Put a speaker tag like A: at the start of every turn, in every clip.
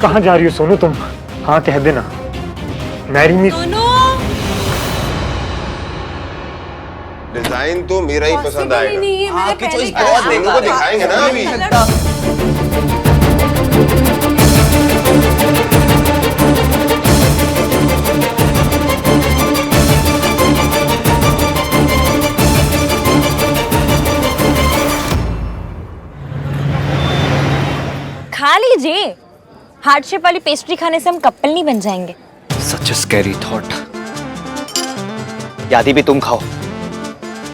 A: कहाँ जा रही हो सोनू तुम? हाँ कह देना। Marry me.
B: डिजाइन तो मेरा ही पसंद आएगा।
C: आपकी चॉइस
B: बहुत देखने को दिखाएंगे ना अभी।
D: खा लीजिए। हार्ट शेप वाली पेस्ट्री खाने से हम कपल नहीं बन जाएंगे।
E: सच अ स्कैरी थॉट। यादी भी तुम खाओ,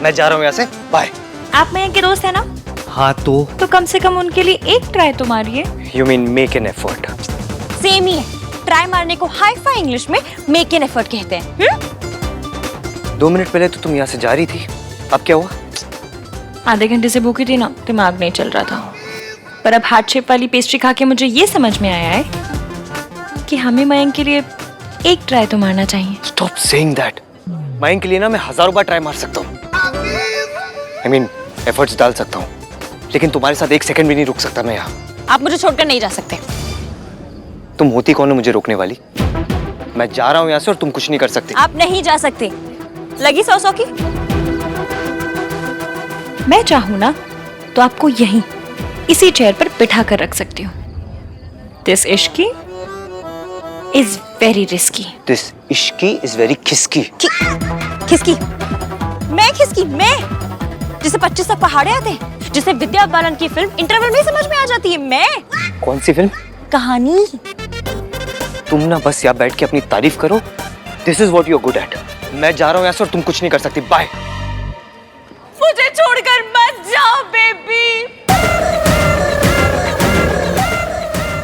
E: मैं जा रहा हूँ यहाँ से। बाय।
D: आप मयंक के दोस्त है ना?
E: हाँ तो
D: कम से कम उनके लिए एक ट्राई तो मारिए।
E: You mean make an effort?
D: Same ही है। ट्राई मारने को हाई फाई इंग्लिश में मेक एन एफर्ट कहते हैं।
E: 2 मिनट पहले तो तुम यहाँ से जा रही थी, अब क्या हुआ?
D: आधे घंटे से भूखी थी ना, दिमाग नहीं चल रहा था। पर अब हार्ट शेप वाली पेस्ट्री खा के मुझे ये समझ में आया है कि हमें मयंक के लिए एक ट्राई तो मारना चाहिए।
E: Stop saying that. मयंक के लिए ना मैं 1000 बार ट्राई मार सकता हूँ, I mean, एफर्ट्स डाल सकता हूँ, लेकिन तुम्हारे साथ 1 सेकंड भी नहीं रुक सकता मैं यहाँ।
D: आप मुझे छोड़कर नहीं जा सकते।
E: तुम होती कौन हो मुझे रोकने वाली? मैं जा रहा हूँ यहाँ से और तुम कुछ नहीं कर सकती।
D: आप नहीं जा सकते। लगी 100 की? मैं चाहूँ ना तो आपको यहीं इसी चेयर पर बिठा कर रख सकती हूँ। This Ishki is very risky.
E: This Ishki is very खिसकी।
D: खिसकी? मैं खिसकी? मैं जिसे 25 तक पहाड़े आते हैं, जिसे विद्या बालन की फिल्म इंटरवल में समझ में आ जाती है। मैं
E: कौन सी फिल्म?
D: कहानी।
E: तुम ना बस यहाँ बैठ के अपनी तारीफ करो। This is what you are good at. मैं जा रहा हूँ यहाँ से और तुम कुछ नहीं कर सकती। बाय।
D: मुझे छोड़कर मत जाओ बेबी,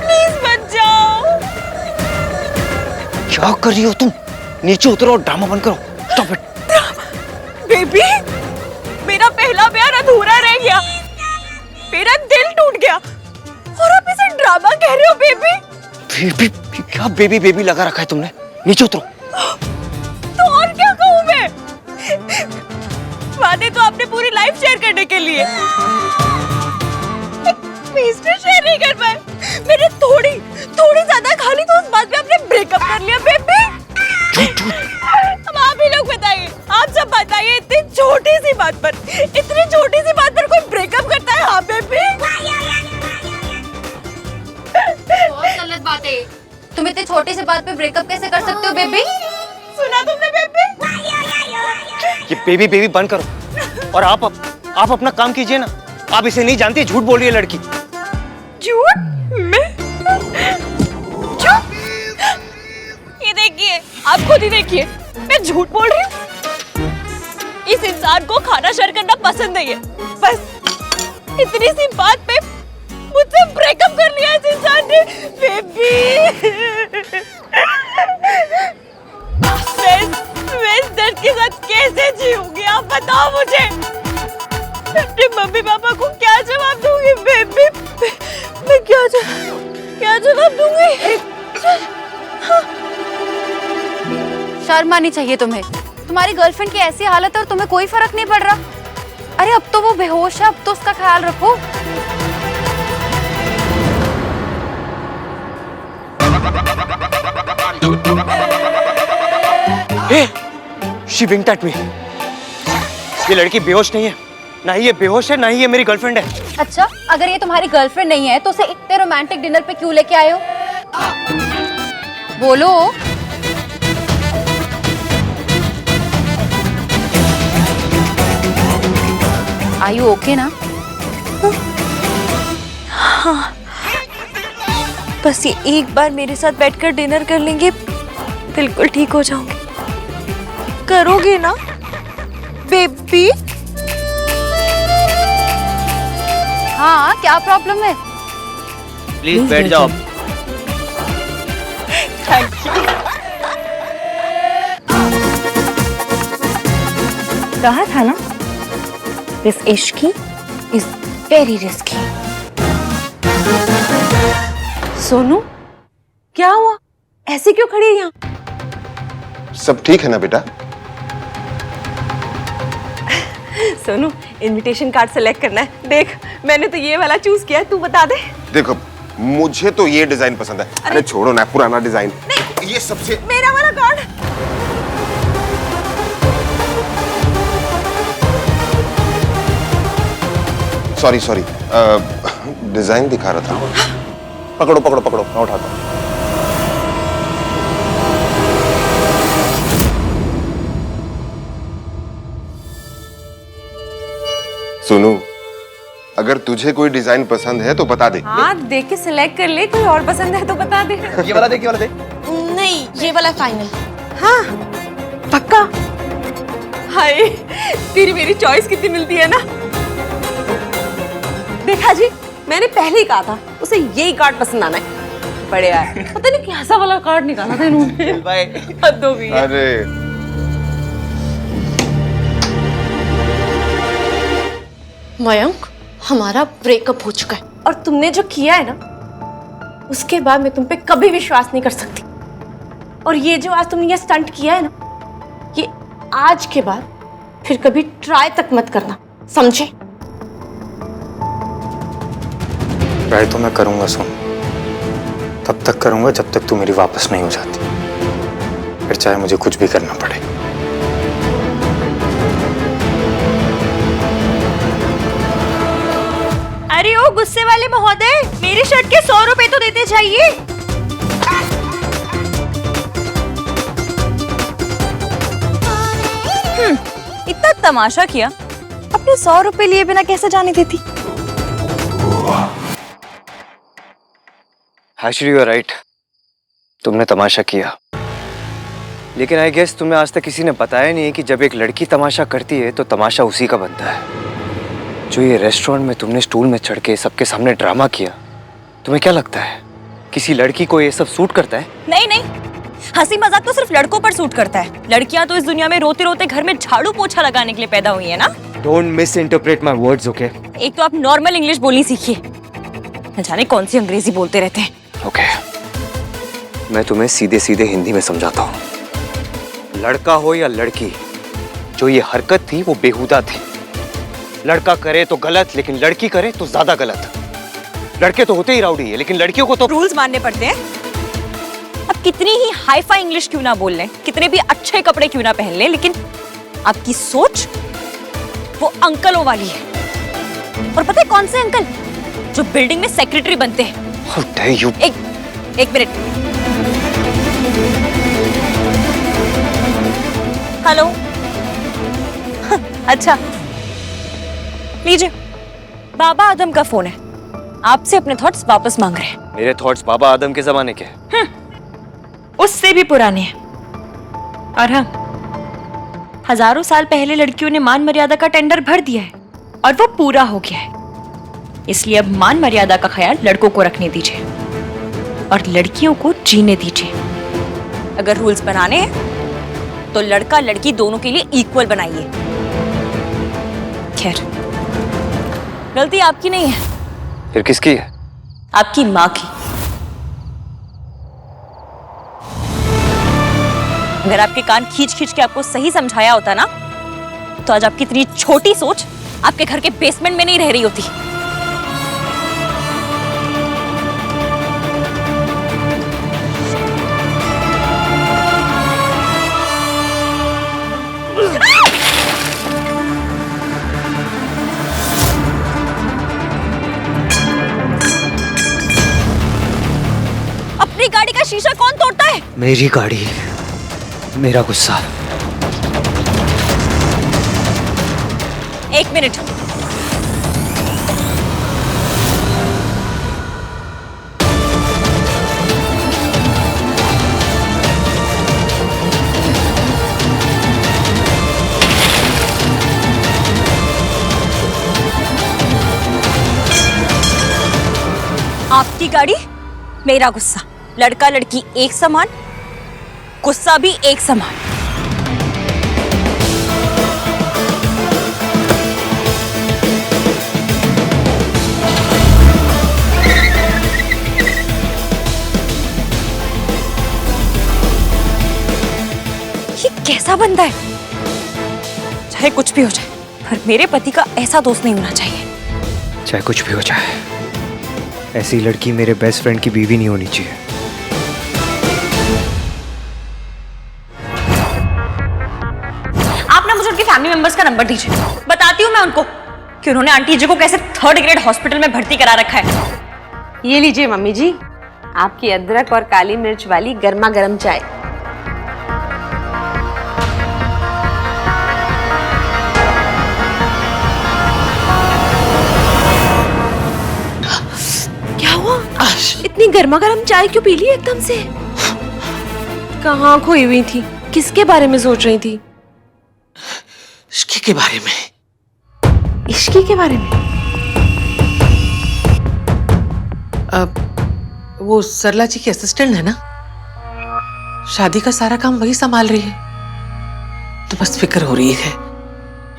D: प्लीज मत जाओ।
E: क्या कर रही हो तुम? नीचे उतरो और ड्रामा बंद करो। Stop it.
D: बेबी, मेरा पहला प्यार अधूरा रह गया, मेरा दिल टूट गया और आप इसे ड्रामा कह रहे हो बेबी?
E: बेबी? क्या बेबी बेबी लगा रखा है तुमने? नीचे उतरो।
D: तो और क्या कहूँ मैं? वादे तो आपने पूरी लाइफ शेयर करने के लिए, पेस्ट्री शेयर नहीं कर पाए। मैंने थोड़ी ज्यादा खा ली तो उस बात पे आपने ब्रेकअप कर लिया बेबी। अब आप ही लोग बताइए, आप सब बताइए, इतनी छोटी सी बात पर कोई ब्रेकअप करता है? हाँ बेबी।
F: बहुत गलत बात है। तुम इतनी छोटी सी बात पे ब्रेकअप कैसे कर सकते हो बेबी?
D: सुना तुमने बेबी?
E: ये बेबी बेबी बंद करो और आप अपना काम कीजिए ना। आप इसे नहीं जानती, झूठ बोल रही है लड़की।
D: झूठ? मैं झूठ? ये देखिए, आप खुद ही देखिए, मैं झूठ बोल रही हूँ। इस इंसान को खाना शेयर करना पसंद नहीं है, बस इतनी सी बात पे मुझसे ब्रेकअप कर लिया इस इंसान ने। बेबी, मैं इस दर्द के साथ कैसे जीऊंगी? आप बताओ मुझे। अपने मम्मी पापा को क्या जवाब दूंगी बेबी? मैं क्या जवाब दूंगी?
F: शर्म आनी चाहिए तुम्हें। तुम्हारी गर्लफ्रेंड की ऐसी हालत है और तुम्हें कोई फर्क नहीं पड़ रहा। अरे अब तो वो बेहोश है, अब तो उसका ख्याल रखो।
E: Hey, she winked at me. ये लड़की बेहोश नहीं है, ना ही ये बेहोश है, ना ही ये मेरी गर्लफ्रेंड है।
F: अच्छा, अगर ये तुम्हारी गर्लफ्रेंड नहीं है तो उसे इतने रोमांटिक डिनर पे क्यों लेके आए हो? बोलो। Are you okay ना?
D: हाँ, बस ये एक बार मेरे साथ बैठकर डिनर कर लेंगे, बिल्कुल ठीक हो जाऊंगी। करोगे ना बेबी?
F: हाँ, क्या प्रॉब्लम है?
E: प्लीज बैठ जाओ।
D: Thank you. कहा था ना, this Ishki is very risky. Sonu, क्या हुआ? ऐसे क्यों खड़ी है यहाँ?
B: सब ठीक है ना बेटा?
G: सोनू, इनविटेशन कार्ड सेलेक्ट करना है। देख, मैंने तो ये वाला चूज किया है, तू बता दे।
B: देखो, मुझे तो ये डिजाइन पसंद है। अरे छोड़ो ना पुराना डिजाइन, ये सबसे
D: मेरा वाला कार्ड।
B: सॉरी सॉरी, डिजाइन दिखा रहा था। पकड़ो पकड़ो पकड़ो, मैं उठाता हूँ। सुनू, अगर तुझे कोई डिजाइन पसंद है तो बता दे।
D: हाँ देख के सिलेक्ट कर ले, कोई और पसंद है तो बता दे।
E: ये वाला देख, ये वाला देख।
D: नहीं, ये वाला फाइनल। हाँ पक्का। हाय, तेरी मेरी चॉइस कितनी मिलती है ना। देखा जी, मैंने पहले ही कहा था उसे यही कार्ड पसंद आना है। बढ़िया है। पता नहीं कैसा वाला कार्ड निकाला था इन्होंने।
E: बाय।
D: हद हो गई है।
B: अरे
D: मयंक, हमारा ब्रेकअप हो चुका है और तुमने जो किया है ना, उसके बाद मैं तुम पे कभी विश्वास नहीं कर सकती। और ये जो आज तुमने ये स्टंट किया है ना, ये आज के बाद फिर कभी ट्राई तक मत करना, समझे?
A: ट्राई तो मैं करूंगा सुन, तब तक करूंगा जब तक तू मेरी वापस नहीं हो जाती, फिर चाहे मुझे कुछ भी करना पड़े।
D: अरे ओ गुस्से वाले महोदय, मेरी शर्ट के 100 रुपए तो देते चाहिए। इतना तमाशा किया, अपने 100 रुपए लिए बिना कैसे जाने देती?
E: Actually, you are right. तुमने तमाशा किया, लेकिन आई गेस तुम्हें आज तक किसी ने बताया नहीं है कि जब एक लड़की तमाशा करती है तो तमाशा उसी का बनता है। जो ये रेस्टोरेंट में तुमने स्टूल में चढ़ के सबके सामने ड्रामा किया, तुम्हें क्या लगता है किसी लड़की को ये सब सूट करता है?
D: नहीं नहीं, हंसी मजाक तो सिर्फ लड़कों पर सूट करता है। लड़कियां तो इस दुनिया में रोते रोते घर में झाड़ू पोछा लगाने के लिए पैदा हुई है ना।
E: Don't misinterpret my words, okay?
D: एक तो आप नॉर्मल इंग्लिश बोलनी सीखिए, न जाने कौन सी अंग्रेजी बोलते रहते हैं।
E: Okay. मैं तुम्हें सीधे सीधे हिंदी में समझाता हूँ। लड़का हो या लड़की, जो ये हरकत थी वो बेहुदा थी। लड़का करे तो गलत, लेकिन लड़की करे तो ज्यादा गलत। लड़के तो होते ही राउडी है, लेकिन लड़कियों को तो
D: रूल्स मानने पड़ते हैं। अब कितनी ही हाई फाई इंग्लिश क्यों ना बोल लें, कितने भी अच्छे कपड़े क्यों ना पहन लें, लेकिन आपकी सोच वो अंकलों वाली है। और पता है कौन से अंकल? जो बिल्डिंग में सेक्रेटरी बनते हैं।
E: How dare you?
D: एक मिनट। हेलो। अच्छा, लीजिए, बाबा आदम का फोन है, आपसे अपने थॉट्स वापस मांग रहे हैं।
E: मेरे थॉट्स बाबा आदम के जमाने के हैं।
D: उससे भी पुराने हैं। और हाँ, हजारों साल पहले लड़कियों ने मान मर्यादा का टेंडर भर दिया है और वो पूरा हो गया है। इसलिए अब मान मर्यादा का ख्याल लड़कों को रखने दीजिए और लड़कियों को जीने दीजिए। अगर रूल्स बनाने हैं तो लड़का लड़की दोनों के लिए इक्वल बनाइए। खैर, गलती आपकी नहीं है।
E: फिर किसकी है?
D: आपकी माँ की। अगर आपके कान खींच खींच के आपको सही समझाया होता ना, तो आज आपकी इतनी छोटी सोच आपके घर के बेसमेंट में नहीं रह रही होती। अपनी गाड़ी का शीशा कौन तोड़ता है?
E: मेरी गाड़ी, मेरा गुस्सा।
D: एक मिनट। आपकी गाड़ी, मेरा गुस्सा। लड़का लड़की एक समान, गुस्सा भी एक समान। ये कैसा बंदा है? चाहे कुछ भी हो जाए, पर मेरे पति का ऐसा दोस्त नहीं होना चाहिए।
E: चाहे कुछ भी हो जाए, ऐसी लड़की मेरे बेस्ट फ्रेंड की बीवी नहीं होनी चाहिए।
D: आप ना मुझे उनके फैमिली मेंबर्स का नंबर दीजिए, बताती हूँ मैं उनको कि उन्होंने आंटी जी को कैसे 3rd ग्रेड हॉस्पिटल में भर्ती करा रखा है।
C: ये लीजिए मम्मी जी, आपकी अदरक और काली मिर्च वाली गर्मा गर्म चाय। क्या हुआ? इतनी गर्मा गर्म चाय क्यों पी ली एकदम से? कहाँ खोई हुई थी? किसके बारे में सोच रही थी?
G: इश्की के बारे में।
C: इश्की के बारे में?
G: वो सरला जी की असिस्टेंट है ना, शादी का सारा काम वही संभाल रही है, तो बस फिक्र हो रही है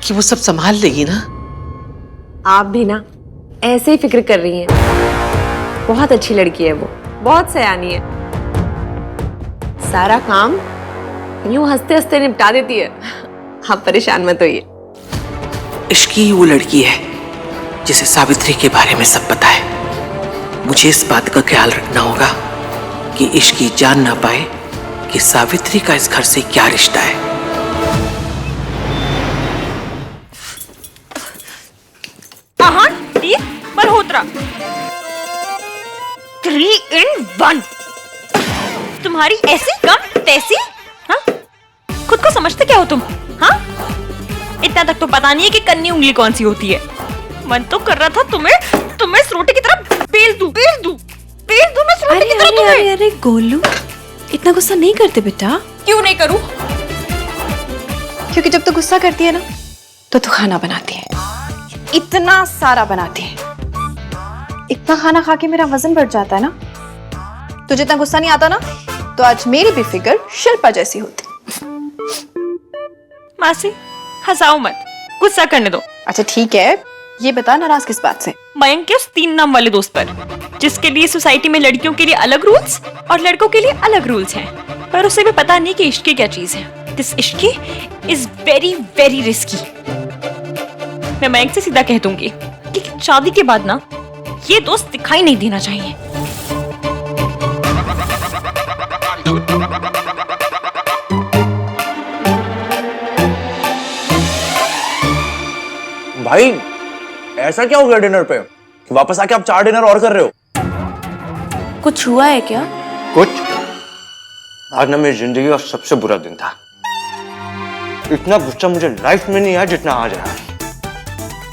G: कि वो सब संभाल लेगी ना।
C: आप भी ना ऐसे ही फिक्र कर रही हैं। बहुत अच्छी लड़की है वो, बहुत सयानी है, सारा काम यूं हंसते हंसते निपटा देती है। आप परेशान मत होइए।
G: इश्की वो लड़की है जिसे सावित्री के बारे में सब पता है। मुझे इस बात का ख्याल रखना होगा कि इश्की जान ना पाए कि सावित्री का इस घर से क्या रिश्ता है।
D: मल्होत्रा 3 in 1। तुम्हारी ऐसी कम तैसी, हाँ? खुद को समझते क्या हो तुम? हाँ? इतना तक तो पता नहीं है कि कन्नी उंगली कौन सी होती है। मन तो कर रहा था तुम्हें इस रोटी की तरह बेल दूं मैं इस रोटी की तरह तुम्हें।
C: अरे गोलू, इतना गुस्सा नहीं करते बेटा।
D: क्यों नहीं करूं?
F: क्योंकि जब तू गुस्सा करती है ना तो तू खाना बनाती है, इतना सारा बनाती है। इतना खाना खा के मेरा वजन बढ़ जाता है ना। तुझे इतना गुस्सा नहीं आता ना तो आज मेरी भी फिगर शिल्पा जैसी होती।
D: मासी हंसाओ मत, गुस्सा करने दो।
F: अच्छा ठीक है, ये बता नाराज किस बात से?
D: मयंक के उस 3 नाम वाले दोस्त पर, जिसके लिए सोसाइटी में लड़कियों के लिए अलग रूल्स और लड़कों के लिए अलग रूल्स हैं, पर उसे भी पता नहीं कि इश्क क्या चीज है। दिस इश्क इज वेरी वेरी रिस्की। मैं मयंक से सीधा कह दूंगी कि शादी के बाद ना ये दोस्त दिखाई नहीं देना चाहिए।
H: भाई ऐसा क्या हो गया डिनर पे कि वापस आके आप 4 डिनर और कर रहे हो?
C: कुछ हुआ है क्या?
E: कुछ? आज ना मेरी जिंदगी का सबसे बुरा दिन था। इतना गुस्सा मुझे लाइफ में नहीं आया जितना आज आया।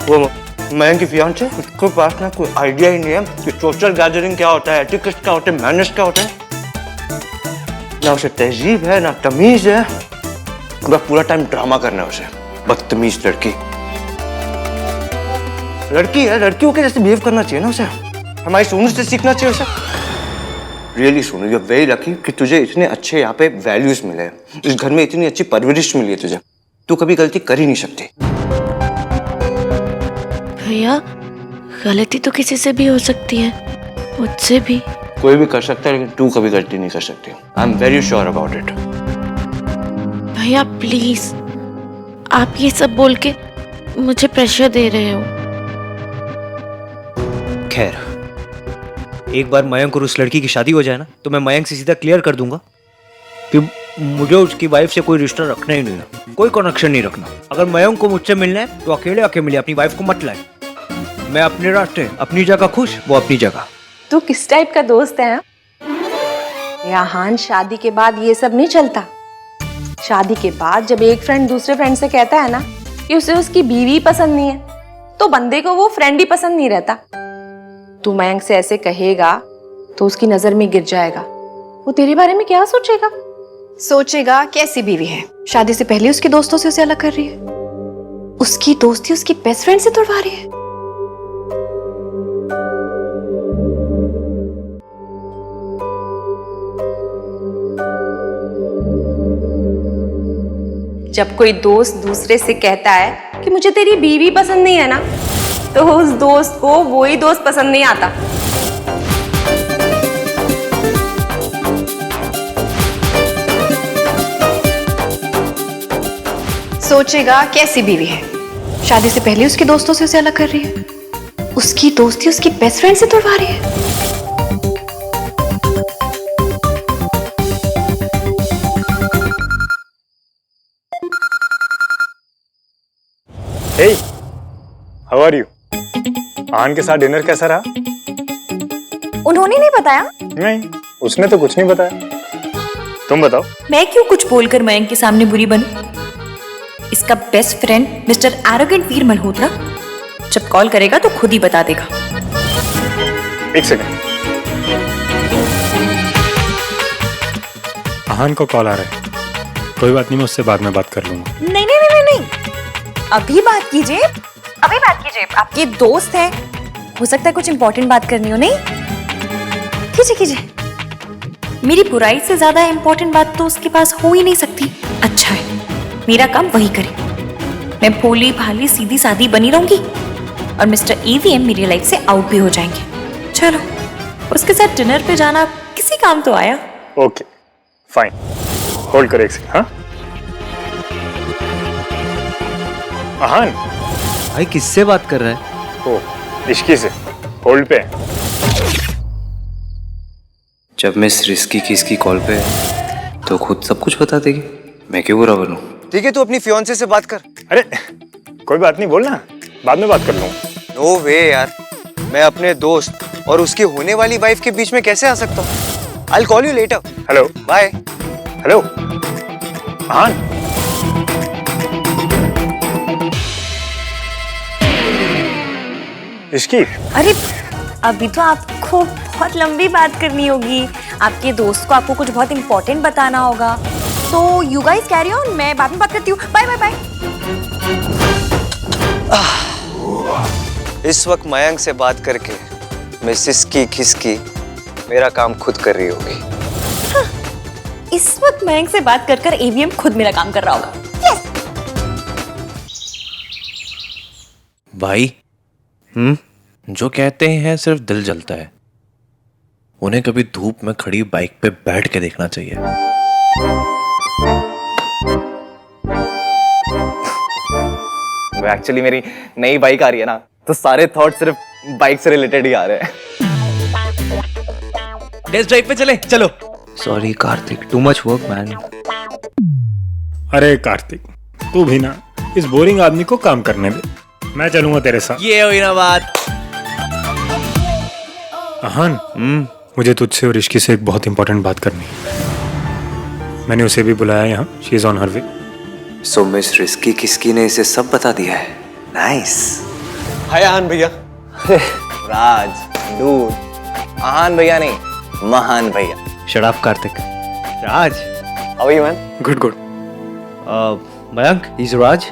E: वो मयंक की फियांसे, उसके पास ना कोई आइडिया ही नहीं है कि सोशल गैदरिंग क्या होता है, एटिकेट क्या होता है, मैनर्स क्या होता है। ना उसे तहजीब है ना तमीज है, बस पूरा टाइम ड्रामा करना है उसे। बदतमीज लड़की है, लड़कियों के जैसे बिहेव करना चाहिए ना उसे। हमारी सोनू से सीखना चाहिए उसे। Really Sonu, you are very lucky कि तुझे इतने अच्छे यहाँ पे वैल्यूज मिले, इस घर में इतनी अच्छी परवरिश मिली है तुझे। तू कभी गलती कर ही नहीं सकती।
C: भैया, गलती तो किसी से भी हो सकती है, मुझसे भी।
E: कोई भी कर सकता है, लेकिन तू कभी गलती नहीं कर सकती। I am very sure about it.
C: भैया प्लीज, आप ये सब बोल के मुझे प्रेशर दे रहे हो।
E: खैर, एक बार मयंक और उस लड़की की शादी हो जाए ना तो मैं मयंक से सीधा क्लियर कर दूंगा कि मुझे उसकी वाइफ से कोई रिश्ता रखना ही नहीं है, कोई कनेक्शन नहीं रखना। अगर मयंक को मुझसे मिलना है तो अकेले आके मिले, अपनी वाइफ को मत लाए। मैं अपने रास्ते, अपनी जगह खुश, वो अपनी जगह।
C: तू किस टाइप का दोस्त है? यहाँ शादी के बाद ये सब नहीं चलता। शादी के बाद जब एक फ्रेंड दूसरे फ्रेंड से कहता है ना कि उसे उसकी बीवी पसंद नहीं है, तो बंदे को वो फ्रेंड ही पसंद नहीं रहता। तू मयंक से ऐसे कहेगा तो उसकी नजर में गिर जाएगा। वो तेरे बारे में क्या सोचेगा?
F: सोचेगा कैसी बीवी है, शादी से पहले उसके दोस्तों से उसे अलग कर रही है, उसकी दोस्ती उसकी बेस्ट फ्रेंड से तोड़वा रही है।
C: जब कोई दोस्त दूसरे से कहता है कि मुझे तेरी बीवी पसंद नहीं है ना, तो उस दोस्त को वो ही दोस्त पसंद नहीं आता।
F: सोचेगा कैसी बीवी है, शादी से पहले उसके दोस्तों से उसे अलग कर रही है, उसकी दोस्ती उसकी बेस्ट फ्रेंड से तोड़वा रही है।
A: हे, हाउ आर यू? आहान के साथ डिनर कैसा रहा?
D: उन्होंने नहीं बताया?
A: नहीं, उसने तो कुछ नहीं बताया। तुम बताओ।
D: मैं क्यों कुछ बोलकर मयंक के सामने बुरी बनूं? इसका बेस्ट फ्रेंड मिस्टर एरोगेंट वीर मल्होत्रा जब कॉल करेगा तो खुद ही बता देगा।
A: एक सेकंड, आहान को कॉल आ रहा है। कोई बात नहीं, मैं उससे बाद में बात कर लूंगा।
D: नहीं नहीं नहीं नहीं नहीं, अभी बात कीजिए, अभी बात कीजिए। आपके दोस्त हैं, हो सकता है कुछ इंपॉर्टेंट बात करनी हो। नहीं, कीजिए कीजिए। मेरी बुराई से ज्यादा इंपॉर्टेंट बात तो उसके पास हो ही नहीं सकती। अच्छा है, मेरा काम वही करे। मैं भोली भाली सीधी सादी बनी रहूंगी और मिस्टर ईवीएम मेरी लाइफ से आउट भी हो जाएंगे। चलो, उसके साथ डिनर पे जाना किसी काम तो आया।
A: ओके फाइन, होल्ड करो एक सेकंड। हाँ आहान।
E: भाई किससे बात कर रहा है?
A: ओ, इश्की से। होल्ड पे।
E: जब मैं इस रिस्की की इसकी कॉल पे है, तो खुद सब कुछ बता देगी। मैं क्यों बुरा बनूं? ठीक है, तू अपनी फियांसे से बात कर।
A: अरे कोई बात नहीं, बोलना, बाद में बात कर लूंगा।
E: नो वे यार, मैं अपने दोस्त और उसकी होने वाली वाइफ के बीच में कैसे आ सकता हूँ? I'll call you later.
A: Hello.
E: Bye.
A: Hello Aahan. Ishki.
D: अरे अभी तो आपको बहुत लंबी बात करनी होगी। आपके दोस्त को आपको कुछ बहुत इंपॉर्टेंट बताना होगा। तो यू गाइस कैरी ऑन, मैं बाद में बात करती हूँ। Bye bye bye.
E: इस वक्त मयंक से बात करके मैं सिसकी खिसकी मेरा काम खुद कर रही होगी।
D: हाँ, इस वक्त मयंक से बात कर कर एवीएम खुद मेरा काम कर रहा होगा।
I: भाई जो कहते हैं सिर्फ दिल जलता है, उन्हें कभी धूप में खड़ी बाइक पे बैठ के देखना चाहिए।
H: वो एक्चुअली मेरी नई बाइक आ रही है ना, तो सारे थॉट सिर्फ बाइक से रिलेटेड ही आ रहे हैं। टेस्ट ड्राइव पे चले, चलो।
E: Sorry Kartik, too much work man.
A: अरे कार्तिक, तू भी ना इस बोरिंग आदमी को काम करने दे। मैं चलूंगा तेरे साथ।
H: ये हुई ना बात।
A: आहान, मुझे तुझसे और इश्की से एक बहुत इंपॉर्टेंट बात करनी है। मैंने उसे भी बुलाया यहाँ। She is on her way.
E: So miss risky किसकी ने इसे सब बता दिया है। नाइस।
H: हाय आहान भैया। राज डूड, आहान भैया नहीं, महान भैया।
E: Shut up Kartik. Raj,
H: how are you man?
A: Good good.
E: Mayank, is Raj.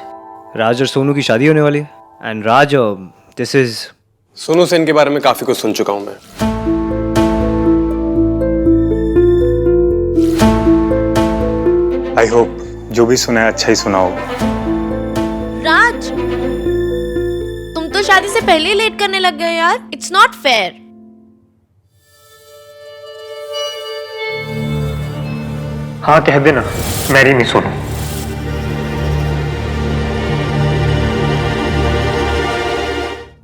E: Raj और सोनू की शादी होने वाली है। And Raj, this is
J: Sonu Sen के बारे में काफी कुछ सुन चुका हूं मैं।
A: आई होप जो भी सुना है अच्छा ही सुना होगा।
K: राज, तुम तो शादी से पहले ही लेट करने लग गए यार। It's not fair.
A: हाँ कह देना, मेरी नहीं सुनो।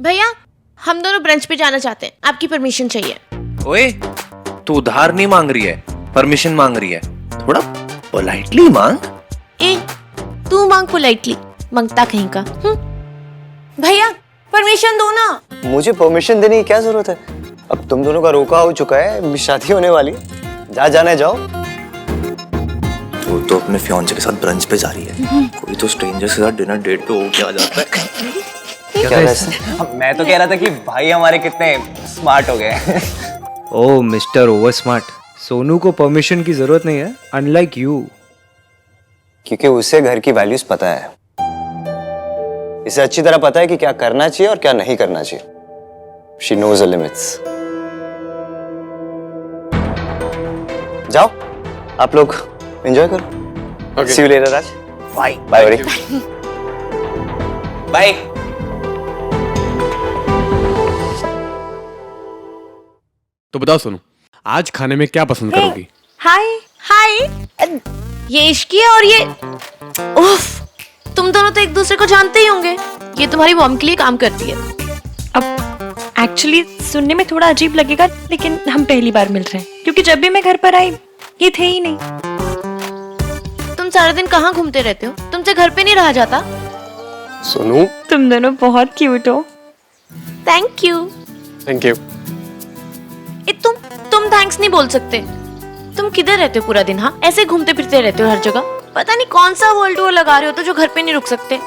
K: भैया, हम दोनों ब्रंच पे जाना चाहते हैं, आपकी परमिशन चाहिए।
I: ओए, तू उधार नहीं मांग रही है, परमिशन मांग रही है। थोड़ा पोलाइटली मांग।
K: ए, तू मांग पोलाइटली, मांगता कहीं का। भैया परमिशन दो ना।
E: मुझे परमिशन देने की क्या जरूरत है? अब तुम दोनों का रोका हो चुका है, शादी होने वाली। जहाँ जाना है जाओ।
I: तू तो अपने फियांसे के साथ ब्रंच पे जा रही है, कोई तो स्ट्रेंजर के साथ डिनर डेट पे हो के आ जाता है।
E: क्या वैसे?
H: मैं तो कह रहा था कि भाई हमारे कितने स्मार्ट हो गए।
E: ओ मिस्टर ओवर स्मार्ट, सोनू को परमिशन की जरूरत नहीं है, अनलाइक यू। क्योंकि उसे घर की वैल्यूज पता है। इसे अच्छी तरह पता है कि क्या करना चाहिए और क्या नहीं करना चाहिए। She knows the limits. जाओ, आप लोग एंजॉय करो। See you later, Raj.
H: Bye
E: bye
H: bye.
J: तो बताओ सोनू, आज खाने में क्या पसंद करोगी?
K: हाय हाय, ये इश्की है और ये उफ, तुम दोनों तो एक दूसरे को जानते ही होंगे। ये तुम्हारी मॉम के लिए काम करती है।
D: एक्चुअली सुनने में थोड़ा अजीब लगेगा, लेकिन हम पहली बार मिल रहे हैं क्योंकि जब भी मैं घर पर आई ये थे ही नहीं।
K: तुम सारा दिन कहाँ घूमते रहते हो? तुमसे घर पे नहीं रहा जाता?
J: सोनू,
D: तुम दोनों बहुत क्यूट हो।
K: Thank you.
J: Thank you.
K: तुम थैंक्स नहीं बोल सकते। तुम किधर रहते हो पूरा दिन? हाँ, ऐसे घूमते फिरते रहते हो हर जगह। पता नहीं कौन सा वर्ल्ड वॉर लगा रहे हो तो जो घर पे नहीं रुक सकते।